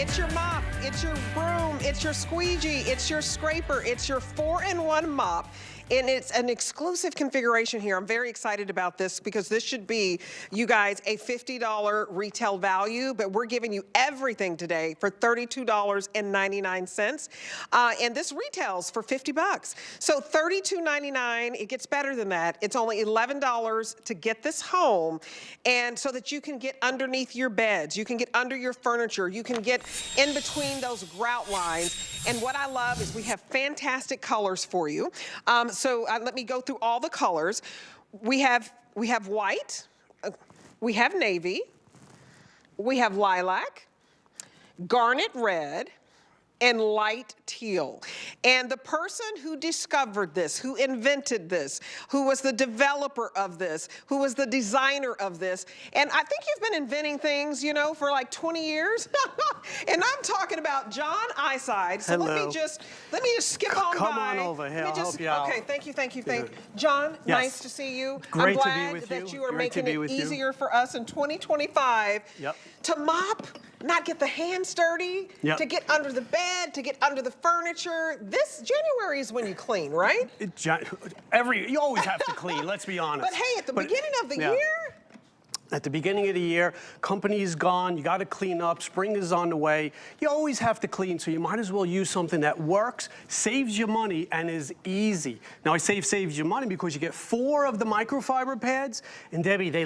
It's your mop, it's your broom, it's your squeegee, it's your scraper, it's your 4-in-1 mop. And it's an exclusive configuration here. I'm very excited about this because this should be, you guys, a $50 retail value, but we're giving you everything today for $32.99. And this retails for 50 bucks. So $32.99, it gets better than that. It's only $11 to get this home, and so that you can get underneath your beds, you can get under your furniture, you can get in between those grout lines. And what I love is we have fantastic colors for you. So let me go through all the colors. We have white, we have navy, we have lilac, garnet red, and light teal. And the person who discovered this, who invented this, who was the developer of this, who was the designer of this, and I think you've been inventing things, you know, for like 20 years. And I'm talking about John Iside. So let me just skip on by. Come on over here, I'll help you out. Okay, thank you. John, yes. Nice to see you. Great I'm to be glad with that you. you are Great making it easier for us in 2025 to mop, not get the hands dirty, to get under the bed, to get under the furniture. This January is when you clean, right? You always have to clean, let's be honest. But hey, at the beginning of the year? At the beginning of the year, company's gone, you gotta clean up, spring is on the way. You always have to clean, so you might as well use something that works, saves you money, and is easy. Now I say saves you money because you get 4 of the microfiber pads, and Debbie, they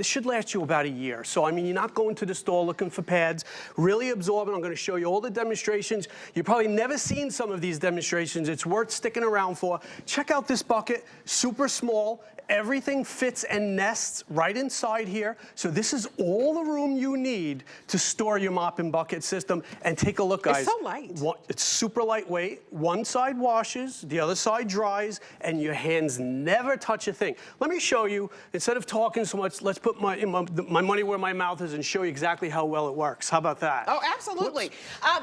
should last you about a year. So I mean, you're not going to the store looking for pads, really absorbent. I'm gonna show you all the demonstrations. You've probably never seen some of these demonstrations. It's worth sticking around for. Check out this bucket, super small. Everything fits and nests right inside here. So this is all the room you need to store your mop and bucket system. And take a look, guys. It's so light. It's super lightweight. One side washes, the other side dries, and your hands never touch a thing. Let me show you, instead of talking so much, let's put my money where my mouth is and show you exactly how well it works. How about that? Oh, absolutely.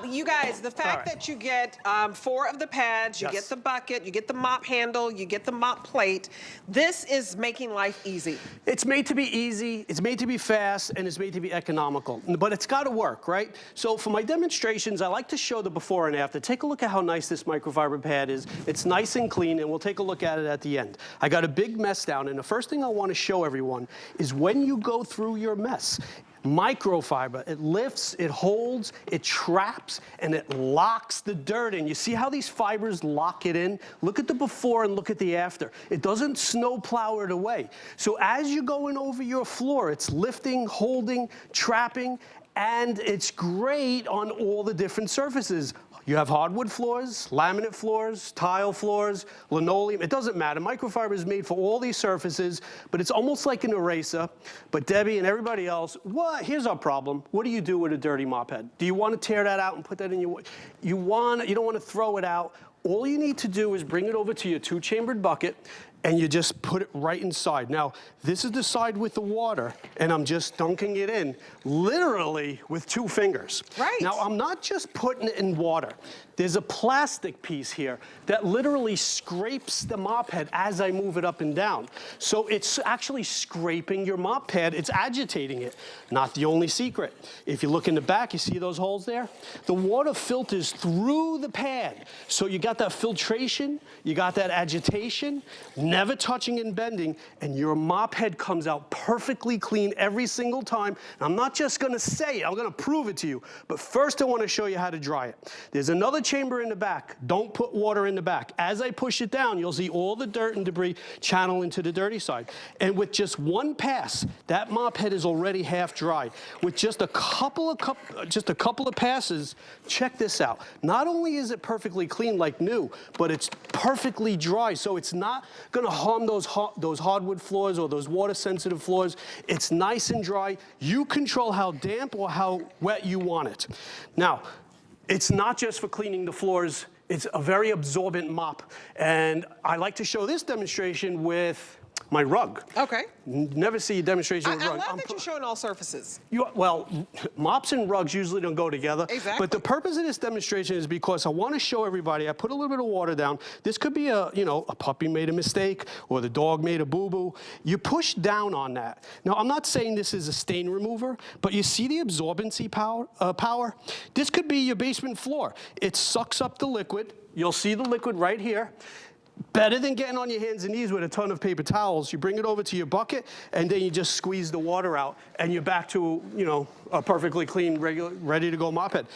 You guys, the fact that you get 4 of the pads, you get the bucket, you get the mop handle, you get the mop plate, this is making life easy. It's made to be easy, it's made to be fast, and it's made to be economical. But it's got to work, right? So for my demonstrations, I like to show the before and after. Take a look at how nice this microfiber pad is. It's nice and clean, and we'll take a look at it at the end. I got a big mess down, and the first thing I want to show everyone is when you go through your mess, microfiber, it lifts, it holds, it traps, and it locks the dirt in. You see how these fibers lock it in? Look at the before and look at the after. It doesn't snow plow it away. So as you're going over your floor, it's lifting, holding, trapping, and it's great on all the different surfaces. You have hardwood floors, laminate floors, tile floors, linoleum. It doesn't matter. Microfiber is made for all these surfaces, but it's almost like an eraser. But Debbie and everybody else, here's our problem. What do you do with a dirty mop head? Do you want to tear that out and put that in your... You don't want to throw it out. All you need to do is bring it over to your 2-chambered bucket, and you just put it right inside. Now, this is the side with the water, and I'm just dunking it in, literally with 2 fingers. Right. Now, I'm not just putting it in water. There's a plastic piece here that literally scrapes the mop head as I move it up and down. So it's actually scraping your mop pad. It's agitating it. Not the only secret. If you look in the back, you see those holes there? The water filters through the pad. So you got that filtration, you got that agitation, never touching and bending, and your mop head comes out perfectly clean every single time. And I'm not just gonna say it, I'm gonna prove it to you. But first I wanna show you how to dry it. There's another chamber in the back. Don't put water in the back. As I push it down, you'll see all the dirt and debris channel into the dirty side. And with just one pass, that mop head is already half dry. With just a couple of passes, check this out. Not only is it perfectly clean like new, but it's perfectly dry, so it's not gonna harm those hardwood floors or those water-sensitive floors. It's nice and dry. You control how damp or how wet you want it. Now, it's not just for cleaning the floors. It's a very absorbent mop. And I like to show this demonstration with my rug. Okay. Never see a demonstration with I rug. love that you're showing all surfaces. Well, mops and rugs usually don't go together. Exactly. But the purpose of this demonstration is because I want to show everybody, I put a little bit of water down. This could be a puppy made a mistake or the dog made a boo-boo. You push down on that. Now, I'm not saying this is a stain remover, but you see the absorbency power? This could be your basement floor. It sucks up the liquid. You'll see the liquid right here. Better than getting on your hands and knees with a ton of paper towels. You bring it over to your bucket, and then you just squeeze the water out, and you're back to, a perfectly clean, ready to go mop head.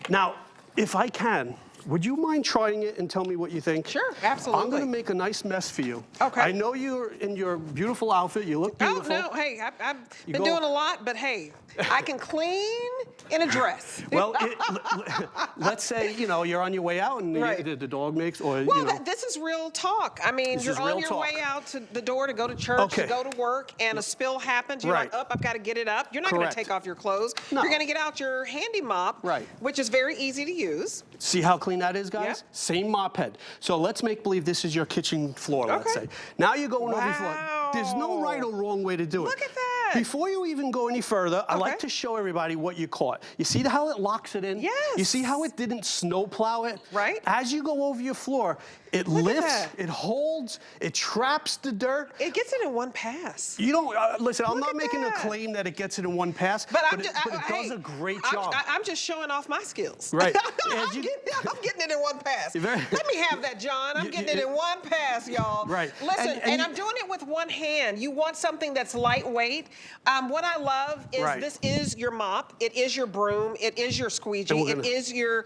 Now, if I can, would you mind trying it and tell me what you think? Sure, absolutely. I'm going to make a nice mess for you. Okay. I know you're in your beautiful outfit. You look beautiful. Oh, no, hey, I've been doing a lot, but hey, I can clean in a dress. Well, let's say, you're on your way out and Right. the dog makes, or, This is real talk. I mean, This you're is on real your talk. way out to the door to go to church, Okay. to go to work, and a spill happens. You're Right. like, I've got to get it up. You're not going Correct. to take off your clothes. No. You're going to get out your handy mop, Right. which is very easy to use. See how clean that is, guys? Yeah. Same mop head. So let's make believe this is your kitchen floor, let's Okay. say. Now you're going over your floor. Wow. There's no right or wrong way to do it. Look at that. Before you even go any further, I like Okay. to show everybody what you caught. You see how it locks it in? Yes. You see how it didn't snow plow it? Right. As you go over your floor, it Look at lifts, that. it holds, it traps the dirt. It gets it in one pass. You don't, listen, I'm Look not at making a that. claim that it gets it in one pass, But it does a great job. I'm just showing off my skills. Right. I'm getting it in one pass. You're very- Let me have that, John. I'm getting it in one pass, y'all. Right. Listen, And and I'm doing it with one hand. You want something that's lightweight. What I love is Right. this is your mop. It is your broom. It is your squeegee. And we're It is your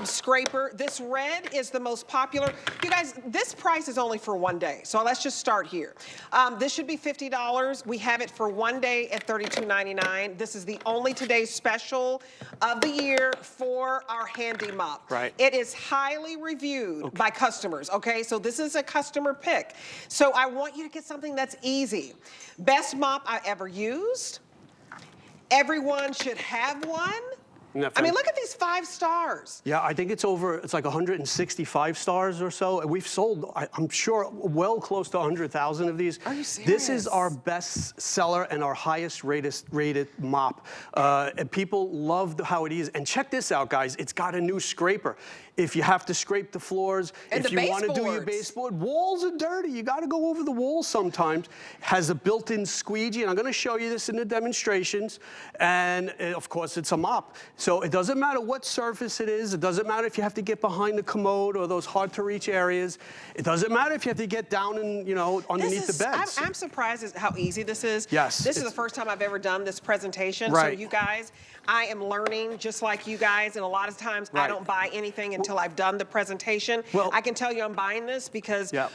scraper. This red is the most popular. You guys, this price is only for one day. So let's just start here. This should be $50. We have it for one day at $32.99. This is the only today's special of the year for our handy mop. Right. It is highly reviewed by customers, okay? So this is a customer pick. So I want you to get something that's easy. Best mop I ever used. Everyone should have one. I mean, look at these 5 stars. Yeah, I think it's like 165 stars or so. And we've sold, I'm sure, well close to 100,000 of these. Are you serious? This is our best seller and our highest rated mop. And people love how it is. And check this out, guys. It's got a new scraper. If you have to scrape the floors, And if the you want to do your baseboards. baseboard, walls are dirty. You got to go over the walls sometimes. Has a built-in squeegee, and I'm going to show you this in the demonstrations. And of course, it's a mop. So it doesn't matter what surface it is. It doesn't matter if you have to get behind the commode or those hard-to-reach areas. It doesn't matter if you have to get down and underneath the beds. I'm surprised at how easy this is. Yes, This is the first time I've ever done this presentation. Right. So you guys, I am learning just like you guys, and a lot of times I Right. don't buy anything until I've done the presentation. Well- I can tell you I'm buying this because Yep.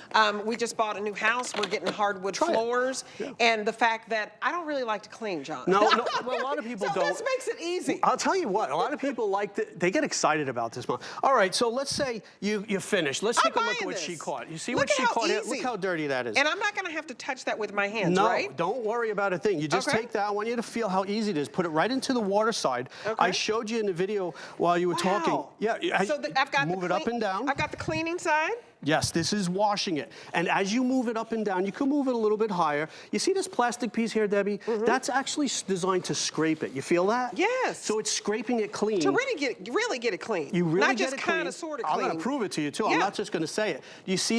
we just bought a new house. We're getting hardwood Try it. floors. Yeah. And the fact that I don't really like to clean, John. No, well, a lot of people so don't. this makes it easy. I'll tell you what, a lot of people they get excited about this one. All right, so let's say you're finished. Let's take a look at buying what this. she caught. You see Look what at she how caught here? easy. Look how dirty that is. And I'm not going to have to touch that with my hands, No, right? don't worry about a thing. You just Okay. take that. I want you to feel how easy it is. Put it right into the water side. Okay. I showed you in the video while you were talking. Wow. Yeah, So I've got move it up and down. I've got the cleaning side. Yes, this is washing it. And as you move it up and down, you can move it a little bit higher. You see this plastic piece here, Debbie? That's actually designed to scrape it. You feel that? Yes. So it's scraping it clean. To really get it clean. You really Not get just it clean. kind of sort of I'm clean. going to prove it to you, too. Yeah. I'm not just going to say it. You see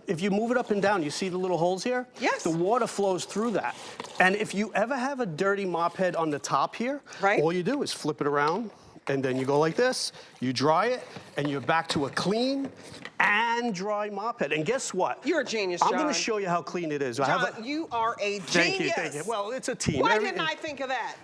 if you move it up and down, you see the little holes here? Yes. The water flows through that. And if you ever have a dirty mop head on the top here, Right. all you do is flip it around, and then you go like this, you dry it, and you're back to a clean and dry mop head. And guess what? You're a genius, I'm John. going to show you how clean it is. John, you are a genius. Thank you. Well, it's a team. Why didn't I think of that?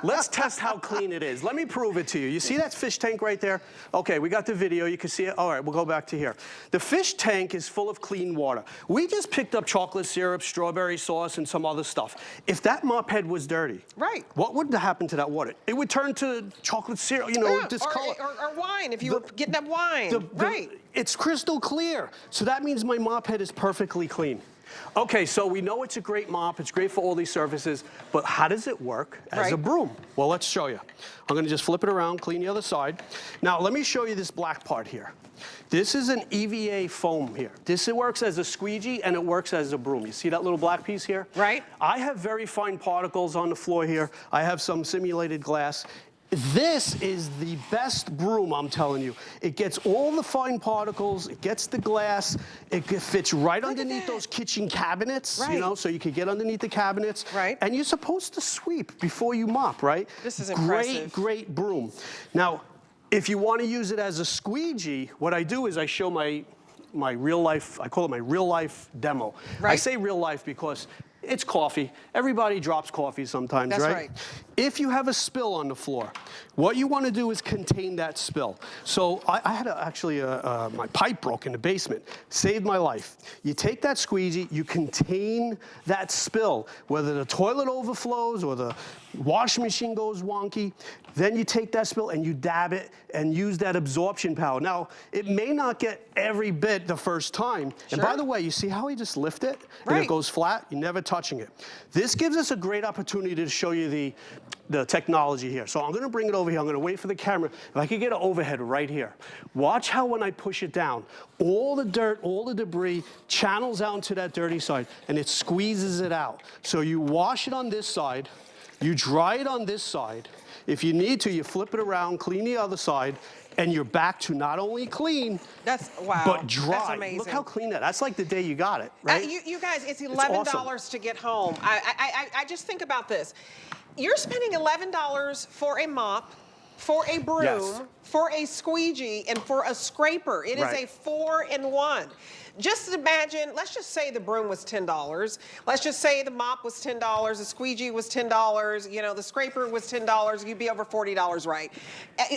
Let's test how clean it is. Let me prove it to you. You see that fish tank right there? Okay, we got the video. You can see it. All right, we'll go back to here. The fish tank is full of clean water. We just picked up chocolate syrup, strawberry sauce, and some other stuff. If that mop head was dirty, Right. what would happen to that water? It would turn to chocolate syrup, Yeah, discolor. or wine, if you were getting up wine. Right. It's crystal clear. So that means my mop head is perfectly clean. Okay, so we know it's a great mop, it's great for all these surfaces, but how does it work as a broom? Well, let's show you. I'm gonna just flip it around, clean the other side. Now, let me show you this black part here. This is an EVA foam here. This works as a squeegee and it works as a broom. You see that little black piece here? Right. I have very fine particles on the floor here. I have some simulated glass. This is the best broom, I'm telling you. It gets all the fine particles, it gets the glass, it fits right underneath those kitchen cabinets, you know, so you can get underneath the cabinets. Right. And you're supposed to sweep before you mop, right? This is impressive. Great broom. Now, if you want to use it as a squeegee, what I do is I show my real life, I call it my real life demo. Right. I say real life because it's coffee. Everybody drops coffee sometimes, That's right? right. If you have a spill on the floor, what you want to do is contain that spill. So I had actually my pipe broke in the basement. Saved my life. You take that squeegee, you contain that spill, whether the toilet overflows or the washing machine goes wonky, then you take that spill and you dab it and use that absorption power. Now, it may not get every bit the first time. And by the way, you see how he just lift it? And it goes flat? You're never touching it. This gives us a great opportunity to show you the technology here. So I'm gonna bring it over here. I'm gonna wait for the camera. If I could get an overhead right here. Watch how when I push it down, all the dirt, all the debris channels out into that dirty side and it squeezes it out. So you wash it on this side, you dry it on this side. If you need to, you flip it around, clean the other side, and you're back to not only clean, but dry. That's amazing. Look how clean that's like the day you got it, right? You guys, it's $11 to get home. I just think about this. You're spending $11 for a mop, for a broom, for a squeegee, and for a scraper. It is a 4-in-1. Just imagine, let's just say the broom was $10. Let's just say the mop was $10, the squeegee was $10, you know, the scraper was $10, you'd be over $40, right?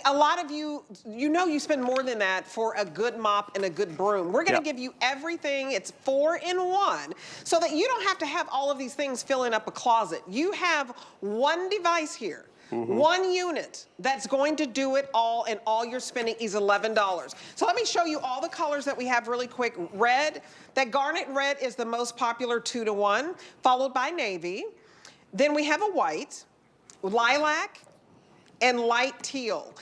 A lot of you, you spend more than that for a good mop and a good broom. We're gonna give you everything, it's 4-in-1, so that you don't have to have all of these things filling up a closet. You have one device here. One unit that's going to do it all, and all you're spending is $11. So let me show you all the colors that we have really quick. Red, that garnet red is the most popular 2-to-1, followed by navy. Then we have a white, lilac, and light teal.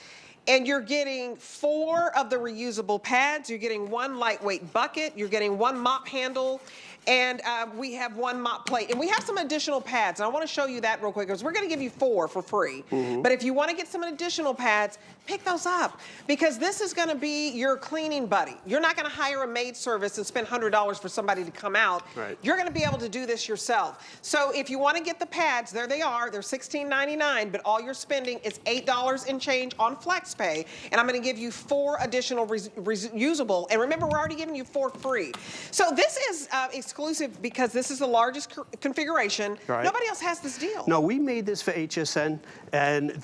And you're getting 4 of the reusable pads, you're getting 1 lightweight bucket, you're getting 1 mop handle, and we have 1 mop plate. And we have some additional pads, and I want to show you that real quick, because we're going to give you 4 for free. But if you want to get some additional pads, pick those up, because this is going to be your cleaning buddy. You're not going to hire a maid service and spend $100 for somebody to come out. You're going to be able to do this yourself. So if you want to get the pads, there they are. They're $16.99, but all you're spending is $8 and change on FlexPay, and I'm going to give you 4 additional reusable. And remember, we're already giving you 4 free. So this is exclusive because this is the largest configuration. Nobody else has this deal. No, we made this for HSN, and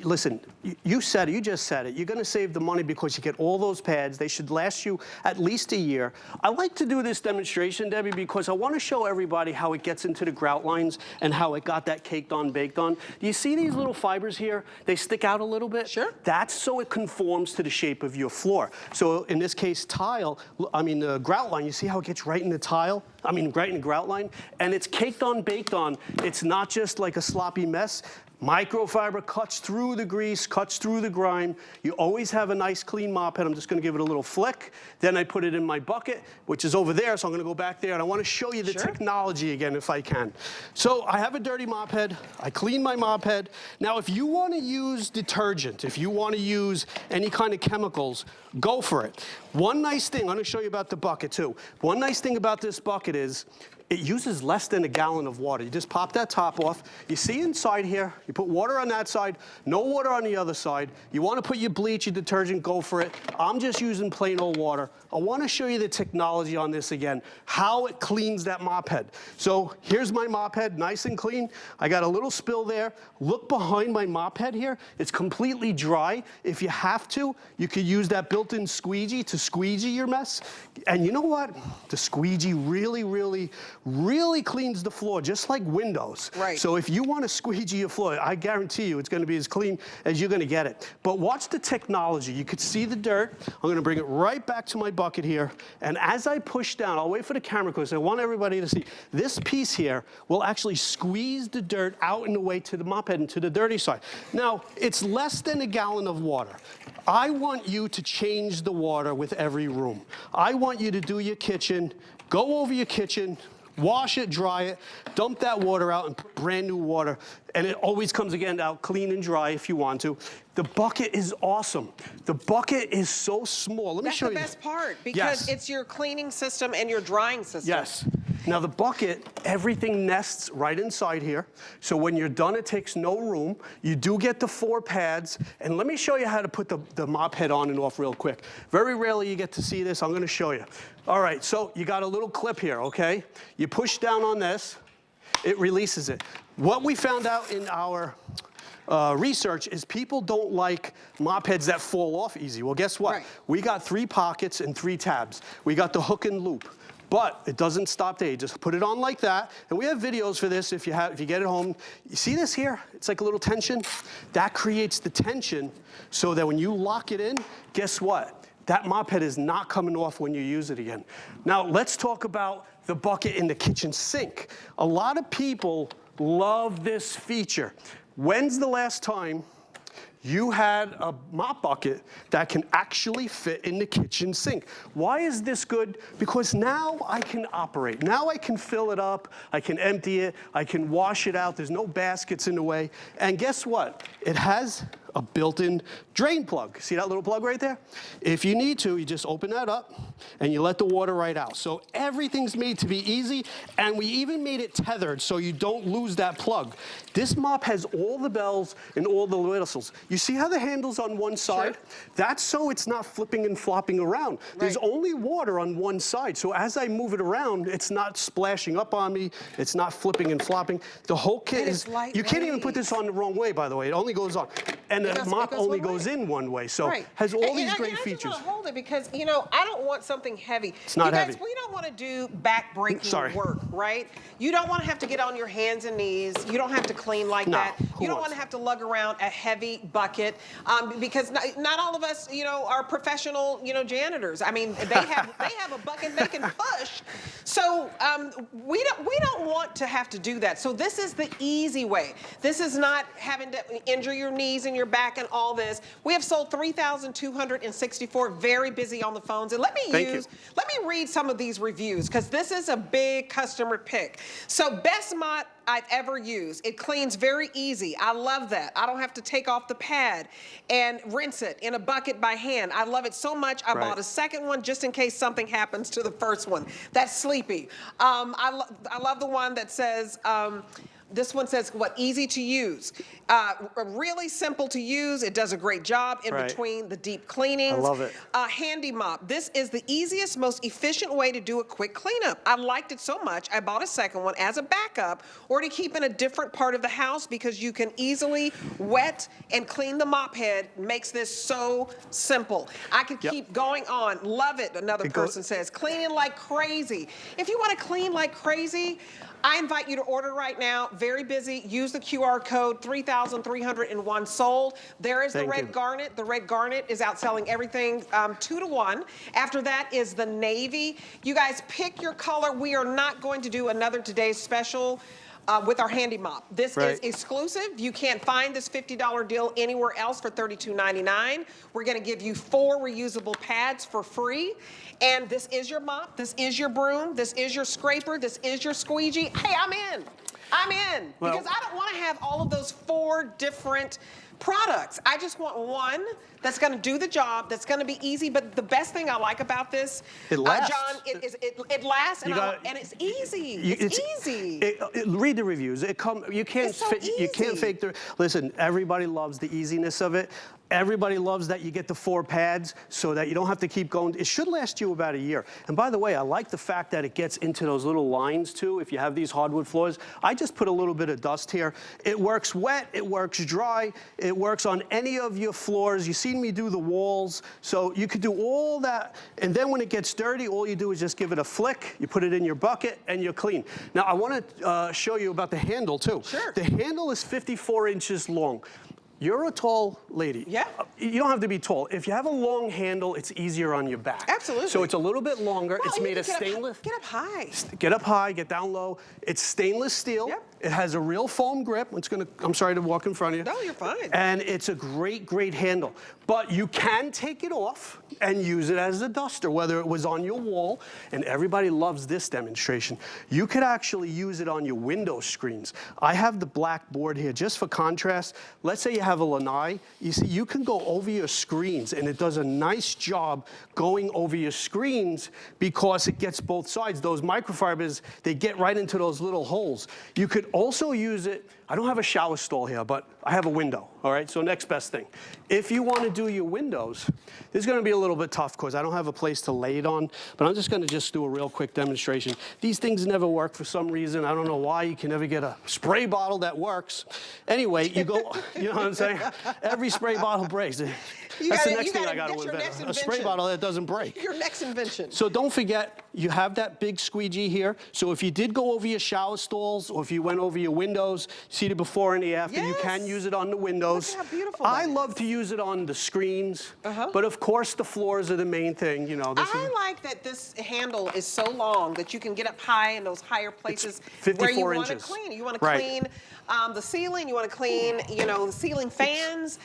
listen, you said it, you just said it. You're going to save the money because you get all those pads. They should last you at least a year. I like to do this demonstration, Debbie, because I want to show everybody how it gets into the grout lines and how it got that caked on, baked on. Do you see these little fibers here? They stick out a little bit. Sure. That's so it conforms to the shape of your floor. So in this case, the grout line, you see how it gets right in the tile? Right in the grout line? And it's caked on, baked on. It's not just like a sloppy mess. Microfiber cuts through the grease, cuts through the grime. You always have a nice clean mop head. I'm just gonna give it a little flick. Then I put it in my bucket, which is over there, so I'm gonna go back there, and I wanna show you the technology again if I can. So I have a dirty mop head. I clean my mop head. Now, if you wanna use detergent, if you wanna use any kind of chemicals, go for it. One nice thing, I'm gonna show you about the bucket too. One nice thing about this bucket is, it uses less than a gallon of water. You just pop that top off. You see inside here, you put water on that side, no water on the other side. You want to put your bleach, your detergent, go for it. I'm just using plain old water. I want to show you the technology on this again, how it cleans that mop head. So here's my mop head, nice and clean. I got a little spill there. Look behind my mop head here. It's completely dry. If you have to, you could use that built-in squeegee to squeegee your mess. And you know what? The squeegee really cleans the floor, just like windows. Right. So if you want to squeegee your floor, I guarantee you it's gonna be as clean as you're gonna get it. But watch the technology. You could see the dirt. I'm gonna bring it right back to my bucket here. And as I push down, I'll wait for the camera because I want everybody to see, this piece here will actually squeeze the dirt out and away to the mop head and to the dirty side. Now, it's less than a gallon of water. I want you to change the water with every room. I want you to do your kitchen, go over your kitchen, wash it, dry it, dump that water out and put brand new water. And it always comes again out clean and dry if you want to. The bucket is awesome. The bucket is so small. Let me show you. That's the best part because it's your cleaning system and your drying system. Yes. Now the bucket, everything nests right inside here. So when you're done, it takes no room. You do get the 4 pads. And let me show you how to put the mop head on and off real quick. Very rarely you get to see this. I'm gonna show you. All right, so you got a little clip here, okay? You push down on this, it releases it. What we found out in our research is people don't like mop heads that fall off easy. Well, guess what? Right. We got 3 pockets and 3 tabs. We got the hook and loop. But it doesn't stop there. You just put it on like that. And we have videos for this if you get it home. You see this here? It's like a little tension. That creates the tension so that when you lock it in, guess what? That mop head is not coming off when you use it again. Now, let's talk about the bucket in the kitchen sink. A lot of people love this feature. When's the last time you had a mop bucket that can actually fit in the kitchen sink? Why is this good? Because now I can operate. Now I can fill it up, I can empty it, I can wash it out, there's no baskets in the way. And guess what? It has a built-in drain plug. See that little plug right there? If you need to, you just open that up and you let the water right out. So everything's made to be easy, and we even made it tethered so you don't lose that plug. This mop has all the bells and all the whistles. You see how the handle's on one side? Sure. That's so it's not flipping and flopping around. Right. There's only water on one side, so as I move it around, it's not splashing up on me, it's not flipping and flopping. The whole kit is, you can't even put this on the wrong way, by the way. It only goes on. And the mop only goes in one way, so has all these great features. I just want to hold it because, you know, I don't want something heavy. It's not heavy. You guys, we don't want to do back-breaking work, right? You don't want to have to get on your hands and knees. You don't have to clean like that. You don't want to have to lug around a heavy bucket because not all of us, you know, are professional, you know, janitors. I mean, they have a bucket they can push. So we don't want to have to do that. So this is the easy way. This is not having to injure your knees and your back and all this. We have sold 3,264, very busy on the phones. And let me read some of these reviews because this is a big customer pick. So best mop I've ever used. It cleans very easy. I love that. I don't have to take off the pad and rinse it in a bucket by hand. I love it so much. I bought a second one just in case something happens to the first one. That's sleepy. I love the one that says, this one says, easy to use. Really simple to use. It does a great job in between the deep cleanings. I love it. Handimop. This is the easiest, most efficient way to do a quick cleanup. I liked it so much, I bought a second one as a backup or to keep in a different part of the house because you can easily wet and clean the mop head. Makes this so simple. I could keep going on. Love it, another person says. Cleaning like crazy. If you want to clean like crazy, I invite you to order right now. Very busy. Use the QR code, 3,301 sold. There is the red garnet. The red garnet is outselling everything 2 to 1. After that is the navy. You guys pick your color. We are not going to do another Today's Special with our Handimop. This is exclusive. You can't find this $50 deal anywhere else for $32.99. We're gonna give you 4 reusable pads for free. And this is your mop, this is your broom, this is your scraper, this is your squeegee. Hey, I'm in. I'm in. Well, because I don't wanna have all of those 4 different products. I just want one that's going to do the job, that's going to be easy. But the best thing I like about this, it lasts. John, it lasts, and it's easy. It's easy. Read the reviews. You can't fake the. Listen, everybody loves the easiness of it. Everybody loves that you get the 4 pads so that you don't have to keep going. It should last you about a year. And by the way, I like the fact that it gets into those little lines too. If you have these hardwood floors, I just put a little bit of dust here. It works wet, it works dry, it works on any of your floors. You've seen me do the walls, so you could do all that. And then when it gets dirty, all you do is just give it a flick, you put it in your bucket, and you're clean. Now, I want to show you about the handle too. Sure. The handle is 54 inches long. You're a tall lady. Yeah. You don't have to be tall. If you have a long handle, it's easier on your back. Absolutely. So it's a little bit longer. Well, it's made of stainless. Get up high. Get up high, get down low. It's stainless steel. Yep. It has a real foam grip. I'm sorry to walk in front of you. No, you're fine. And it's a great, great handle. But you can take it off and use it as a duster, whether it was on your wall, and everybody loves this demonstration. You could actually use it on your window screens. I have the black board here just for contrast. Let's say you have a lanai. You see, you can go over your screens, and it does a nice job going over your screens because it gets both sides. Those microfibers, they get right into those little holes. You could also use it. I don't have a shower stall here, but I have a window, all right? So next best thing. If you want to do your windows, this is going to be a little bit tough because I don't have a place to lay it on, but I'm just going to do a real quick demonstration. These things never work for some reason. I don't know why. You can never get a spray bottle that works. Anyway, you go, you know what I'm saying? Every spray bottle breaks. That's the next thing I got to invent. A spray bottle that doesn't break. Your next invention. So don't forget, you have that big squeegee here. So if you did go over your shower stalls or if you went over your windows, see the before and the after, you can use it on the windows. Look at how beautiful I that love to use it on the screens, but of course the floors are the main thing. You know, I like that this handle is so long that you can get up high in those higher places 54 where you want to inches. clean. You want to clean the ceiling. You want to clean, the ceiling fans.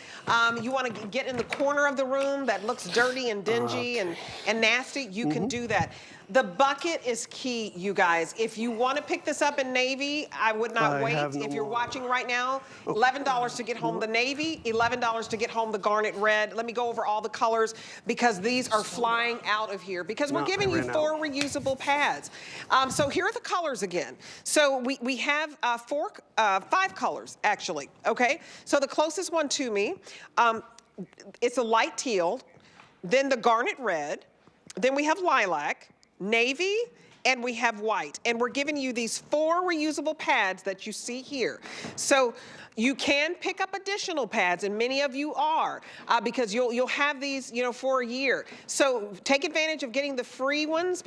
You want to get in the corner of the room that looks dirty and dingy and nasty. You can do that. The bucket is key, you guys. If you want to pick this up in navy, I would not wait. If you're watching right now, $11 to get home the navy, $11 to get home the garnet red. Let me go over all the colors because these are flying out of here because we're giving you 4 reusable pads. So here are the colors again. So we have 5 colors actually, okay? So the closest one to me, it's a light teal, then the garnet red, then we have lilac, navy, and we have white. And we're giving you these 4 reusable pads that you see here. So you can pick up additional pads, and many of you are, because you'll have these, for a year. So take advantage of getting the free ones.